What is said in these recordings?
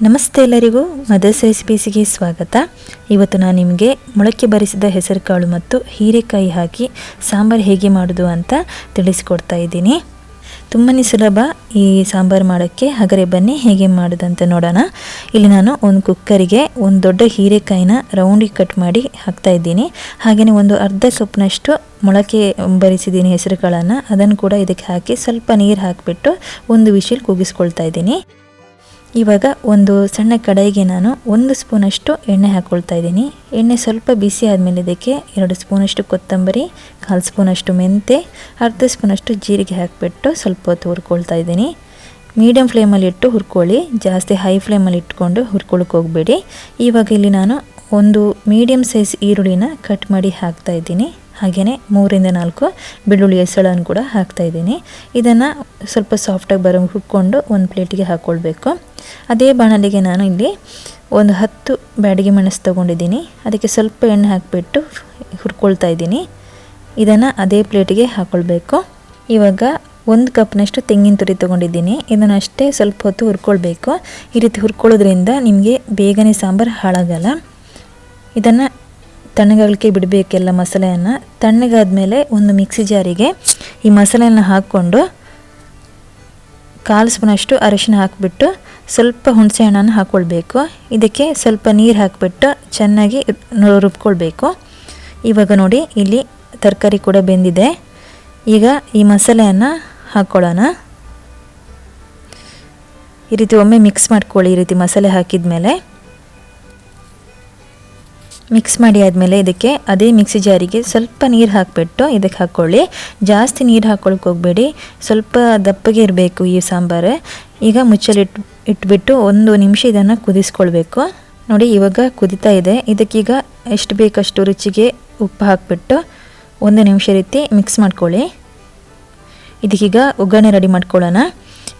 ನಮಸ್ತೆ ಎಲ್ಲರಿಗೂ ಮದರ್ಸ್ ರೆಸಿಪೀಸ್ಗೆ ಸ್ವಾಗತ. ಇವತ್ತು ನಾನು ನಿಮಗೆ ಮೊಳಕೆ ಬರಿಸಿದ ಹೆಸರುಕಾಳು ಮತ್ತು ಹೀರೆಕಾಯಿ ಹಾಕಿ ಸಾಂಬಾರು ಹೇಗೆ ಮಾಡೋದು ಅಂತ ತಿಳಿಸಿಕೊಡ್ತಾ ಇದ್ದೀನಿ. ತುಂಬಾ ಸುಲಭ ಈ ಸಾಂಬಾರು ಮಾಡೋಕ್ಕೆ. ಹಾಗಾದರೆ ಬನ್ನಿ ಹೇಗೆ ಮಾಡೋದಂತ ನೋಡೋಣ. ಇಲ್ಲಿ ನಾನು ಒಂದು ಕುಕ್ಕರಿಗೆ ಒಂದು ದೊಡ್ಡ ಹೀರೆಕಾಯಿನ ರೌಂಡಿಗೆ ಕಟ್ ಮಾಡಿ ಹಾಕ್ತಾ ಇದ್ದೀನಿ. ಹಾಗೆಯೇ ಒಂದು ಅರ್ಧ ಕಪ್ನಷ್ಟು ಮೊಳಕೆ ಬರಿಸಿದ್ದೀನಿ ಹೆಸರುಕಾಳನ್ನು. ಅದನ್ನು ಕೂಡ ಇದಕ್ಕೆ ಹಾಕಿ ಸ್ವಲ್ಪ ನೀರು ಹಾಕಿಬಿಟ್ಟು ಒಂದು ವಿಶಿಲ್ ಕೂಗಿಸ್ಕೊಳ್ತಾ ಇದ್ದೀನಿ. ಇವಾಗ ಒಂದು ಸಣ್ಣ ಕಡಾಯಿಗೆ ನಾನು 1 ಸ್ಪೂನಷ್ಟು ಎಣ್ಣೆ ಹಾಕ್ಕೊಳ್ತಾ ಇದ್ದೀನಿ. ಎಣ್ಣೆ ಸ್ವಲ್ಪ ಬಿಸಿ ಆದಮೇಲೆ ಇದಕ್ಕೆ 2 ಸ್ಪೂನಷ್ಟು ಕೊತ್ತಂಬರಿ, 1/4 ಸ್ಪೂನಷ್ಟು ಮೆಂತೆ, ಅರ್ಧ ಸ್ಪೂನಷ್ಟು ಜೀರಿಗೆ ಹಾಕಿಬಿಟ್ಟು ಸ್ವಲ್ಪ ಹೊತ್ತು ಹುರ್ಕೊಳ್ತಾ ಇದ್ದೀನಿ. ಮೀಡಿಯಮ್ ಫ್ಲೇಮಲ್ಲಿ ಇಟ್ಟು ಹುರ್ಕೊಳ್ಳಿ, ಜಾಸ್ತಿ ಹೈ ಫ್ಲೇಮಲ್ಲಿ ಇಟ್ಕೊಂಡು ಹುರ್ಕೊಳ್ಳೋಕೆ ಹೋಗಬೇಡಿ. ಇವಾಗ ಇಲ್ಲಿ ನಾನು ಒಂದು ಮೀಡಿಯಮ್ ಸೈಜ್ ಈರುಳ್ಳಿನ ಕಟ್ ಮಾಡಿ ಹಾಕ್ತಾ ಇದ್ದೀನಿ. ಹಾಗೆಯೇ 3 ರಿಂದ 4 ಬೆಳ್ಳುಳ್ಳಿ ಹೆಸಳನ್ನು ಕೂಡ ಹಾಕ್ತಾಯಿದ್ದೀನಿ. ಇದನ್ನು ಸ್ವಲ್ಪ ಸಾಫ್ಟಾಗಿ ಹುರ್ಕೊಂಡು ಒಂದು ಪ್ಲೇಟಿಗೆ ಹಾಕ್ಕೊಳ್ಬೇಕು. ಅದೇ ಬಾಣಲಿಗೆ ನಾನು ಇಲ್ಲಿ ಒಂದು 10 ಬ್ಯಾಡಗಿ ಮೆಣಸು ತೊಗೊಂಡಿದ್ದೀನಿ. ಅದಕ್ಕೆ ಸ್ವಲ್ಪ ಎಣ್ಣೆ ಹಾಕಿಬಿಟ್ಟು ಹುರ್ಕೊಳ್ತಾ ಇದ್ದೀನಿ. ಇದನ್ನು ಅದೇ ಪ್ಲೇಟಿಗೆ ಹಾಕ್ಕೊಳ್ಬೇಕು. ಇವಾಗ 1 ಕಪ್ನಷ್ಟು ತೆಂಗಿನ ತುರಿ ತೊಗೊಂಡಿದ್ದೀನಿ. ಇದನ್ನು ಅಷ್ಟೇ ಸ್ವಲ್ಪ ಹೊತ್ತು ಹುರ್ಕೊಳ್ಬೇಕು. ಈ ರೀತಿ ಹುರ್ಕೊಳ್ಳೋದ್ರಿಂದ ನಿಮಗೆ ಬೇಗನೆ ಸಾಂಬಾರು ಹಾಳಾಗಲ್ಲ. ಇದನ್ನು ತಣ್ಣಗಾಗಲಿಕ್ಕೆ ಬಿಡಬೇಕೆಲ್ಲ ಮಸಾಲೆಯನ್ನು. ತಣ್ಣಗಾದ್ಮೇಲೆ ಒಂದು ಮಿಕ್ಸಿ ಜಾರಿಗೆ ಈ ಮಸಾಲೆಯನ್ನು ಹಾಕ್ಕೊಂಡು 1/4 ಸ್ಪೂನಷ್ಟು ಅರಿಶಿನ ಹಾಕಿಬಿಟ್ಟು ಸ್ವಲ್ಪ ಹುಣಸೆ ಹಣ್ಣನ್ನು ಹಾಕ್ಕೊಳ್ಬೇಕು. ಇದಕ್ಕೆ ಸ್ವಲ್ಪ ನೀರು ಹಾಕಿಬಿಟ್ಟು ಚೆನ್ನಾಗಿ ರುಬ್ಕೊಳ್ಬೇಕು. ಇವಾಗ ನೋಡಿ ಇಲ್ಲಿ ತರಕಾರಿ ಕೂಡ ಬೆಂದಿದೆ. ಈಗ ಈ ಮಸಾಲೆಯನ್ನು ಹಾಕ್ಕೊಳ್ಳೋಣ. ಈ ರೀತಿ ಒಮ್ಮೆ ಮಿಕ್ಸ್ ಮಾಡ್ಕೊಳ್ಳಿ. ಈ ರೀತಿ ಮಸಾಲೆ ಹಾಕಿದ ಮೇಲೆ ಮಿಕ್ಸ್ ಮಾಡಿ ಆದಮೇಲೆ ಇದಕ್ಕೆ ಅದೇ ಮಿಕ್ಸಿ ಜಾರಿಗೆ ಸ್ವಲ್ಪ ನೀರು ಹಾಕಿಬಿಟ್ಟು ಇದಕ್ಕೆ ಹಾಕ್ಕೊಳ್ಳಿ. ಜಾಸ್ತಿ ನೀರು ಹಾಕ್ಕೊಳಕ್ಕೆ ಹೋಗಬೇಡಿ, ಸ್ವಲ್ಪ ದಪ್ಪಗೆ ಇರಬೇಕು ಈ ಸಾಂಬಾರು. ಈಗ ಮುಚ್ಚಲು ಇಟ್ಬಿಟ್ಟು 1 ನಿಮಿಷ ಇದನ್ನು ಕುದಿಸ್ಕೊಳ್ಬೇಕು. ನೋಡಿ ಇವಾಗ ಕುದಿತಾ ಇದೆ. ಇದಕ್ಕೀಗ ಎಷ್ಟು ಬೇಕಷ್ಟು ರುಚಿಗೆ ಉಪ್ಪು ಹಾಕಿಬಿಟ್ಟು 1 ನಿಮಿಷ ರೀತಿ ಮಿಕ್ಸ್ ಮಾಡ್ಕೊಳ್ಳಿ. ಇದಕ್ಕೀಗ ಒಗ್ಗರಣೆ ರೆಡಿ ಮಾಡ್ಕೊಳ್ಳೋಣ.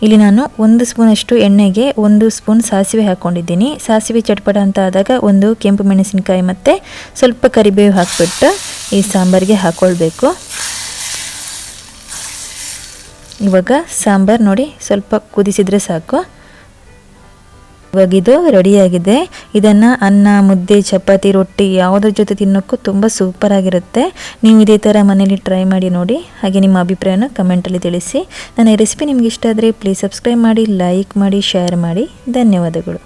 ಇಲ್ಲಿ ನಾನು 1 ಸ್ಪೂನಷ್ಟು ಎಣ್ಣೆಗೆ 1 ಸ್ಪೂನ್ ಸಾಸಿವೆ ಹಾಕ್ಕೊಂಡಿದ್ದೀನಿ. ಸಾಸಿವೆ ಚಟ್ಪಟ ಅಂತ ಆದಾಗ 1 ಕೆಂಪು ಮೆಣಸಿನಕಾಯಿ ಮತ್ತು ಸ್ವಲ್ಪ ಕರಿಬೇವು ಹಾಕಿಬಿಟ್ಟು ಈ ಸಾಂಬಾರಿಗೆ ಹಾಕ್ಕೊಳ್ಬೇಕು. ಇವಾಗ ಸಾಂಬಾರು ನೋಡಿ ಸ್ವಲ್ಪ ಕುದಿಸಿದರೆ ಸಾಕು. ಇವಾಗ ಇದು ರೆಡಿಯಾಗಿದೆ. ಇದನ್ನು ಅನ್ನ, ಮುದ್ದೆ, ಚಪಾತಿ, ರೊಟ್ಟಿ ಯಾವುದ್ರ ಜೊತೆ ತಿನ್ನೋಕ್ಕೂ ತುಂಬ ಸೂಪರಾಗಿರುತ್ತೆ. ನೀವು ಇದೇ ಥರ ಮನೇಲಿ ಟ್ರೈ ಮಾಡಿ ನೋಡಿ. ಹಾಗೆ ನಿಮ್ಮ ಅಭಿಪ್ರಾಯನ ಕಮೆಂಟಲ್ಲಿ ತಿಳಿಸಿ. ನನ್ನ ಈ ರೆಸಿಪಿ ನಿಮ್ಗೆ ಇಷ್ಟ ಆದರೆ ಪ್ಲೀಸ್ ಸಬ್ಸ್ಕ್ರೈಬ್ ಮಾಡಿ, ಲೈಕ್ ಮಾಡಿ, ಶೇರ್ ಮಾಡಿ. ಧನ್ಯವಾದಗಳು.